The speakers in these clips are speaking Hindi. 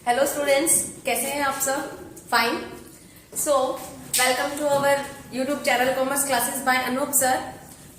हेलो स्टूडेंट्स, कैसे हैं आप सब? Fine. So welcome to our YouTube channel commerce classes by Anoop sir.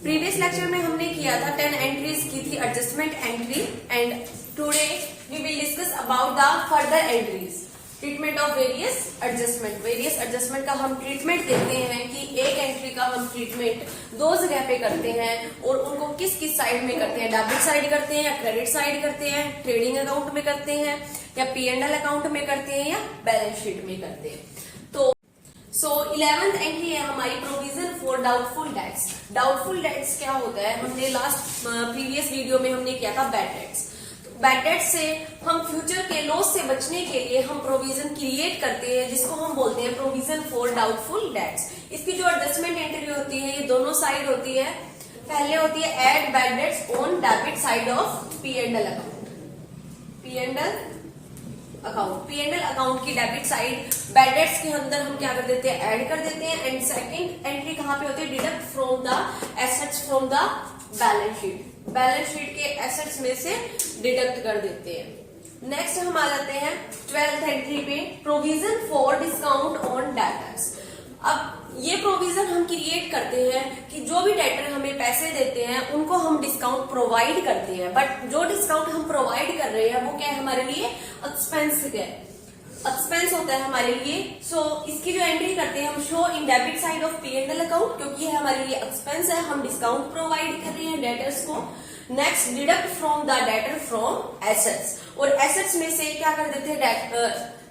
Previous lecture में हमने किया था 10 एंट्रीज की थी, adjustment entry, and today we will discuss about the further entries, treatment of various adjustment. Various adjustment का हम ट्रीटमेंट देखते हैं कि एक एंट्री का हम ट्रीटमेंट दो जगह पे करते हैं और उनको किस किस साइड में करते हैं. डेबिट साइड करते हैं या क्रेडिट साइड करते हैं, ट्रेडिंग अकाउंट में करते हैं या P&L अकाउंट में करते हैं या बैलेंस शीट में करते हैं. तो 11th एंट्री है हमारी provision for doubtful debts. Doubtful debts क्या होता है? हमने लास्ट प्रीवियस वीडियो में हमने किया था बैड डेट्स. बैड डेट से हम फ्यूचर के लॉस से बचने के लिए हम प्रोविजन क्रिएट करते हैं, जिसको हम बोलते हैं प्रोविजन फॉर डाउटफुल डेट्स. इसकी जो एडजस्टमेंट एंट्री होती है ये दोनों साइड होती है. पहले होती है add bad debts on debit side of P&L account. P&L account की डेबिट साइड बैड डेट्स के अंदर हम क्या कर देते हैं? ऐड कर देते हैं. एंड सेकंड एंट्री कहां पे होती है? Deduct from the assets from the balance sheet. Balance sheet के एसेट्स में से डिडक्ट कर देते हैं. नेक्स्ट हम आ जाते हैं 12th एंट्री पे, provision for discount on debtors. अब ये प्रोविजन हम क्रिएट करते हैं कि जो भी डेटर हमें पैसे देते हैं उनको हम डिस्काउंट प्रोवाइड करते हैं, बट जो डिस्काउंट हम प्रोवाइड कर रहे हैं वो क्या है हमारे लिए? एक्सपेंस है, एक्सपेंस होता है हमारे लिए. सो इसकी जो एंट्री करते हैं हम show in debit side of P&L account, क्योंकि ये हमारे लिए एक्सपेंस है, हम डिस्काउंट प्रोवाइड कर रहे हैं डेटर्स को. Next deduct from the debtor from assets, और एसेट्स में से क्या कर देते हैं?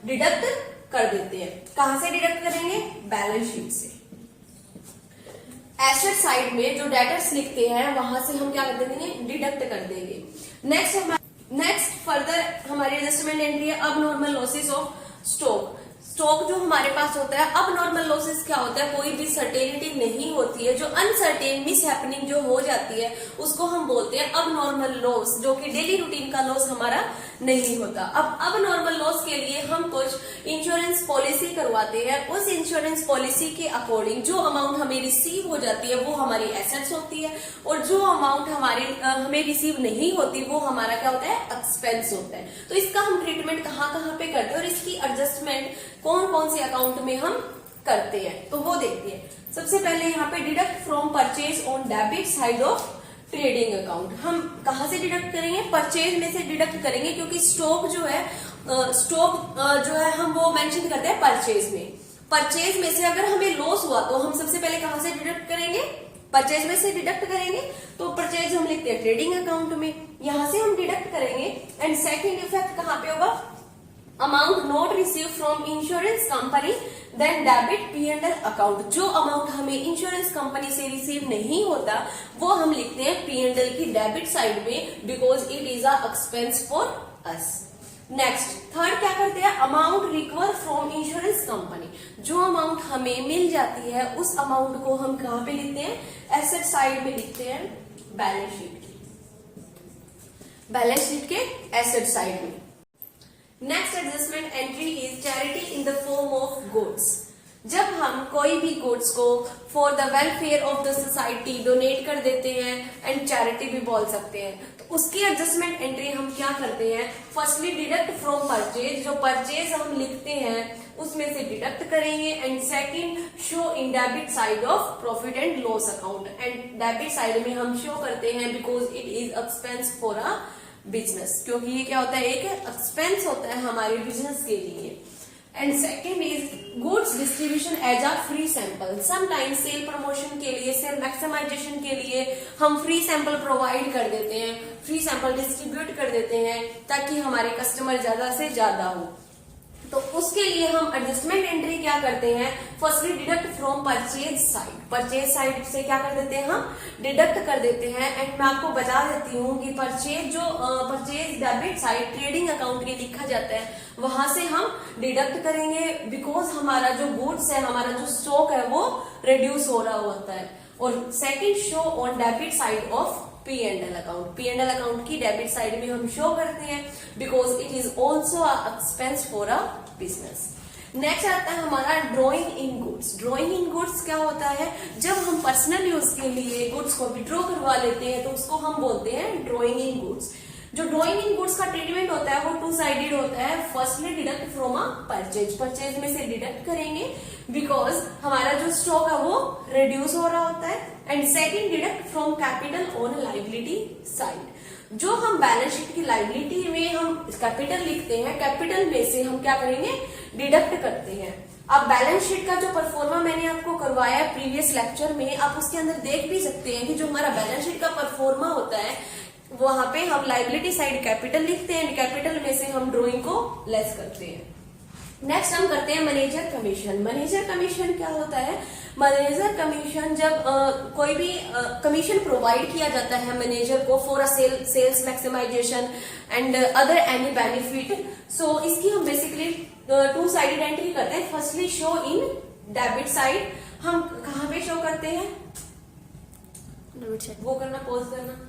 डिडक्ट कर देते हैं. कहां से डिडक्ट करेंगे? बैलेंस शीट से. एसेट साइड में जो डेटर्स लिखते हैं वहां से हम क्या कर देंगे? डिडक्ट कर देंगे. नेक्स्ट फर्दर हमारी एडजस्टमेंट एंट्री है अब normal losses of stock. Stock जो हमारे पास होता है, अब नॉर्मल लॉसेस क्या होता है? कोई भी सर्टेनिटी नहीं होती है, जो अनसर्टेन मिस हैपनिंग जो हो जाती है उसको हम बोलते हैं अब नॉर्मल लॉस, जो कि डेली रूटीन का लॉस हमारा नहीं होता. अब नॉर्मल लॉस के लिए हम कुछ इंश्योरेंस पॉलिसी करवाते हैं. उस इंश्योरेंस पॉलिसी के अकॉर्डिंग जो अमाउंट हमें रिसीव हो जाती है वो हमारी एसेट्स होती है, और जो अमाउंट हमें रिसीव नहीं होती वो हमारा क्या होता है? एक्सपेंस होता है. तो इसका हम ट्रीटमेंट कहाँ कहाँ पे करते हैं और इसकी एडजस्टमेंट कौन कौन से अकाउंट में हम करते हैं तो वो देखते हैं. सबसे पहले यहाँ पे deduct from purchase on debit side of trading account. हम कहां से डिडक्ट करेंगे? परचेज में से डिडक्ट करेंगे, क्योंकि स्टॉक जो है हम वो मेंशन करते हैं परचेज में. परचेज में से अगर हमें लॉस हुआ तो हम सबसे पहले कहां से डिडक्ट करेंगे? परचेज में से डिडक्ट करेंगे. तो परचेज हम लिखते हैं ट्रेडिंग अकाउंट में, यहां से हम डिडक्ट करेंगे. एंड सेकेंड इफेक्ट कहां पे होगा? Amount not receive from insurance company then debit P&L account. जो अमाउंट हमें इंश्योरेंस कंपनी से रिसीव नहीं होता वो हम लिखते हैं P&L की डेबिट साइड में, because it is a expense for us. Next third क्या करते हैं? Amount recover from insurance company. जो अमाउंट हमें मिल जाती है उस अमाउंट को हम कहां पे लिखते हैं? एसेट साइड में लिखते हैं, बैलेंस शीट की, बैलेंस शीट के एसेट साइड में. Next adjustment entry is charity in the form of goods. जब हम कोई भी गुड्स को for the welfare of the society donate कर देते हैं, एंड चैरिटी भी बोल सकते हैं, तो उसकी एडजस्टमेंट एंट्री हम क्या करते हैं? Firstly deduct from purchase. जो परचेज हम लिखते हैं उसमें से डिडक्ट करेंगे. And second show in debit side of profit and loss account. And debit side में हम शो करते हैं because it is expense for a business, क्योंकि ये क्या होता है? एक एक्सपेंस होता है हमारे बिजनेस के लिए. And second is goods distribution as a free sample. Sometimes sale promotion के लिए, सेल मैक्सिमाइजेशन के लिए हम फ्री सैंपल प्रोवाइड कर देते हैं, फ्री सैंपल डिस्ट्रीब्यूट कर देते हैं ताकि हमारे कस्टमर ज्यादा से ज्यादा हो. तो उसके लिए हम एडजस्टमेंट एंट्री क्या करते हैं? Firstly deduct from purchase side. Purchase side से क्या कर देते हैं? हम डिडक्ट कर देते हैं. एंड मैं आपको बता देती हूँ कि purchase debit side trading account में लिखा जाता है, वहां से हम डिडक्ट करेंगे, बिकॉज हमारा जो गुड्स है, हमारा जो स्टॉक है वो रिड्यूस हो रहा होता है. और second show on debit side of P&L account. P&L account की डेबिट साइड में हम शो करते हैं because it is also expense for a business. Next आता है हमारा drawing in goods. Drawing in goods क्या होता है? जब हम पर्सनल यूज के लिए गुड्स को विड्रॉ करवा लेते हैं तो उसको हम बोलते हैं ड्रॉइंग इन गुड्स. जो ड्रॉइंग इन गुड्स का ट्रीटमेंट होता है वो टू साइडेड होता है। Firstly deduct from a purchase, purchase में से डिडक्ट करेंगे बिकॉज हमारा जो स्टॉक है वो रिड्यूस हो रहा होता है। And second deduct from capital on liability side. जो हम बैलेंस शीट की लाइबिलिटी में हम कैपिटल लिखते हैं, कैपिटल में से हम क्या करेंगे, डिडक्ट करते हैं। अब बैलेंस शीट का जो परफॉर्मा मैंने आपको करवाया प्रीवियस लेक्चर में, आप उसके अंदर देख भी सकते हैं कि जो हमारा बैलेंस शीट का परफॉर्मा होता है वहां पे हम लाइबिलिटी साइड कैपिटल लिखते हैं, कैपिटल में से हम ड्रॉइंग को लेस करते हैं। नेक्स्ट हम करते हैं मैनेजर कमीशन। मैनेजर कमीशन क्या होता है, मैनेजर कमीशन जब कोई भी कमीशन प्रोवाइड किया जाता है मैनेजर को for a sales maximization and other any benefit. So इसकी हम बेसिकली टू साइडेड एंट्री करते हैं। Firstly show in debit side, हम कहां पे शो करते हैं, वो करना, पॉज करना।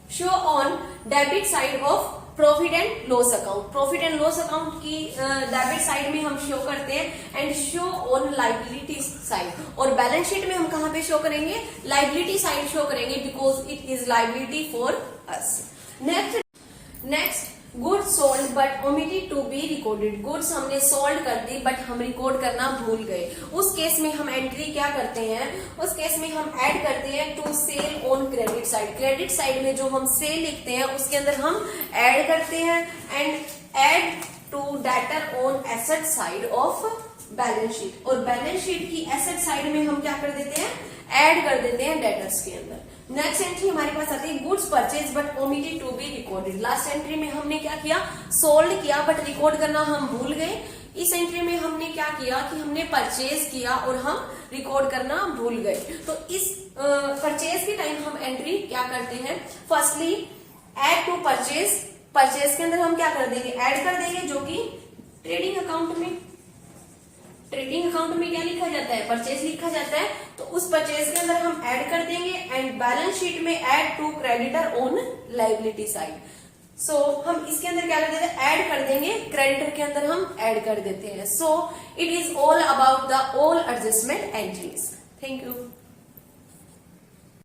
Show on debit side of profit and loss account, profit and loss account की डेबिट साइड में हम शो करते हैं। And show on liability side, और बैलेंस शीट में हम कहां पे शो करेंगे, लाइबिलिटी साइड शो करेंगे because it is liability for us. Next goods sold but omitted to be recorded. Goods हमने सोल्ड कर दी बट हम रिकॉर्ड करना भूल गए, उस केस में हम एंट्री क्या करते हैं, उस केस में हम ऐड करते हैं to sale on credit side. Credit side में जो हम सेल लिखते हैं उसके अंदर हम ऐड करते हैं and add to debtor on asset side of balance sheet. और बैलेंस शीट की एसेट साइड में हम क्या कर देते हैं, ऐड कर देते हैं डेटर्स के अंदर। नेक्स्ट एंट्री हमारे पास आती है goods purchase but omitted to be recorded. Last entry में हमने क्या किया, सोल्ड किया बट रिकॉर्ड करना हम भूल गए। इस एंट्री में हमने क्या किया कि हमने परचेज किया और हम रिकॉर्ड करना भूल गए। तो इस परचेज के टाइम हम एंट्री क्या करते हैं, firstly add to purchase, purchase के अंदर हम क्या कर देंगे, ऐड कर देंगे, जो कि ट्रेडिंग अकाउंट में, ट्रेडिंग अकाउंट में क्या लिखा जाता है, परचेज लिखा जाता है। तो उस परचेज के अंदर हम ऐड कर देंगे एंड बैलेंस शीट में add to creditor on liability side. So हम इसके अंदर क्या कर देते हैं, ऐड कर देंगे, क्रेडिटर के अंदर हम ऐड कर देते हैं। So it is all about the all adjustment entries. Thank you.